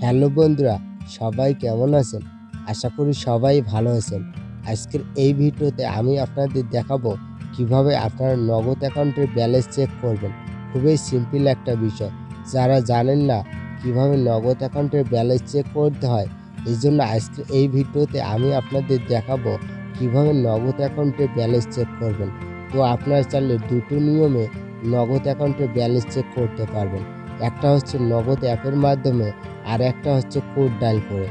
Hello বন্ধুরা, সবাই কেমন আছেন? আশা করি সবাই ভালো আছেন। আজকের এই ভিডিওতে আমি আপনাদের দেখাবো কিভাবে আপনার নগদ অ্যাকাউন্টের ব্যালেন্স চেক করবেন। খুবই সিম্পল একটা বিষয়। যারা জানেন না কিভাবে নগদ অ্যাকাউন্টের ব্যালেন্স চেক করতে হয়, এজন্য আজকের এই ভিডিওতে আমি আপনাদের দেখাবো কিভাবে নগদ অ্যাকাউন্টের ব্যালেন্স চেক করবেন। তো আপনারা চাইলে দুটো নিয়মে নগদ অ্যাকাউন্টের ব্যালেন্স চেক করতে পারবেন। একটা হচ্ছে নগদ অ্যাপের মাধ্যমে, আর একটা হচ্ছে কোড ডায়াল করে।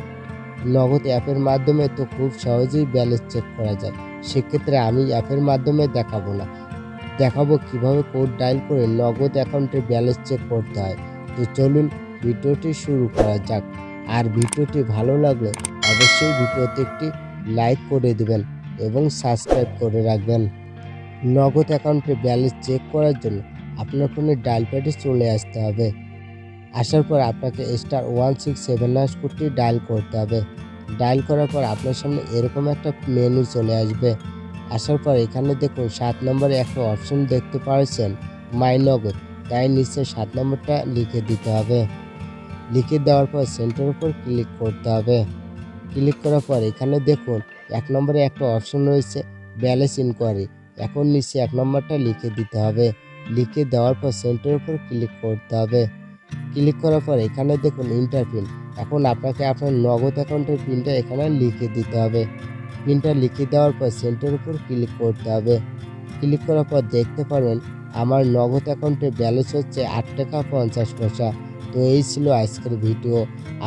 নগদ অ্যাপের মাধ্যমে তো খুব সহজেই ব্যালেন্স চেক করা যায়। সেক্ষেত্রে আমি অ্যাপের মাধ্যমে দেখাবো না। দেখাবো কিভাবে কোড ডায়াল করে নগদ অ্যাকাউন্টে ব্যালেন্স চেক করতে হয়। তো চলুন ভিডিওটি শুরু করা যাক। আর ভিডিওটি ভালো লাগলে অবশ্যই ভিডিওতে একটি লাইক করে দিবেন এবং সাবস্ক্রাইব করে রাখবেন। নগদ অ্যাকাউন্টে ব্যালেন্স চেক করার জন্য আপনার ফোনের ডায়াল প্যাডে চলে আসতে হবে। আসার পর আপনাকে *167# কোডটি ডায়াল করতে হবে। ডায়াল করার পর আপনার সামনে এরকম একটা মেনু চলে আসবে। আসার পর এখানে দেখুন ৭ নম্বরে একটা অপশন দেখতে পাচ্ছেন, মাই নগদ। তাই নিচে ৭ নম্বরটা লিখে দিতে হবে। লিখে দেওয়ার পর সেন্টার উপর ক্লিক করতে হবে। ক্লিক করার পর এখানে দেখুন ১ নম্বরে একটা অপশন রয়েছে, ব্যালেন্স ইনকোয়ারি। এখন নিচে ১ নম্বরটা লিখে দিতে হবে। লিখে দেওয়ার পর সেন্টার উপর ক্লিক করতে হবে। ক্লিক করার পর এখানে দেখুন ইন্টার পিন। এখন আপনাকে আপনার নগদ অ্যাকাউন্টের পিনটা এখানে লিখে দিতে হবে। পিনটা লিখে দেওয়ার পর সেন্টার উপর ক্লিক করতে হবে। ক্লিক করার পর দেখতে পারবেন আমার নগদ অ্যাকাউন্টে ব্যালেন্স হচ্ছে ৳৮.৫০। তো এই ছিল আজকের ভিডিও।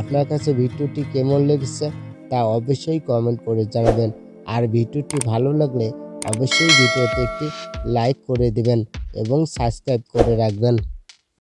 আপনার কাছে ভিডিওটি কেমন লেগেছে তা অবশ্যই কমেন্ট করে জানাবেন। আর ভিডিওটি ভালো লাগলে অবশ্যই ভিডিওতে একটি লাইক করে দিবেন এবং সাবস্ক্রাইব করে রাখবেন।